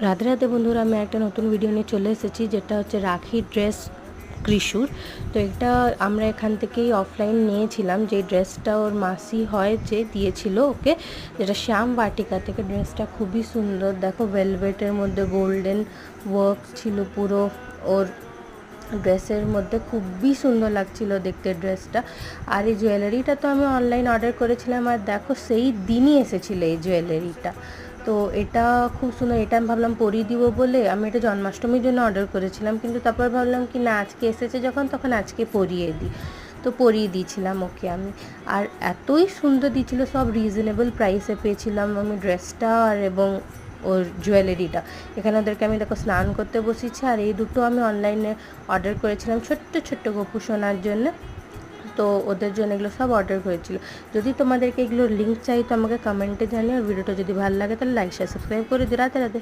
রাধে রাধে বন্ধুরা, আমি একটা নতুন ভিডিও নিয়ে চলে এসেছি, যেটা হচ্ছে রাখি ড্রেস কৃষুর। তো এটা আমরা এখান থেকেই অফলাইন নিয়েছিলাম, যে ড্রেসটা ওর মাসি হয় যে দিয়েছিল ওকে, যেটা শ্যাম বাটিকা থেকে। ড্রেসটা খুবই সুন্দর, দেখো ভেলভেটের মধ্যে গোল্ডেন ওয়ার্ক ছিল পুরো ওর ড্রেসের মধ্যে, খুবই সুন্দর লাগছিল দেখতে ড্রেসটা। আর এই জুয়েলারিটা তো আমি অনলাইন অর্ডার করেছিলাম, আর দেখো সেই দিনই এসেছিলো এই জুয়েলারিটা। তো এটা খুব সুন্দর, এটা আমি ভাবলাম পরিয়ে দিব বলে, আমি এটা জন্মাষ্টমীর জন্য অর্ডার করেছিলাম, কিন্তু তারপর ভাবলাম কি না, আজকে এসেছে যখন তখন আজকে পরিয়ে দিই। তো পরিয়ে দিয়েছিলাম ওকে আমি। আর এতই সুন্দর দিয়েছিল, সব রিজনেবল প্রাইসে পেয়েছিলাম আমি ড্রেসটা আর এবং ওর জুয়েলারিটা। এখানে ওদেরকে আমি দেখো স্নান করতে বসেছি, আর এই দুটো আমি অনলাইনে অর্ডার করেছিলাম ছোট্ট ছোট্ট গোপু সোনার জন্য। তো ওদের জন্য এগুলো সব অর্ডার করেছিল। যদি তোমাদেরকে এগুলোর লিঙ্ক চাই তো আমাকে কমেন্টে জানিও। আর ভিডিওটা যদি ভালো লাগে তাহলে লাইক শেয়ার সাবস্ক্রাইব করে দিও। রাধে রাধে।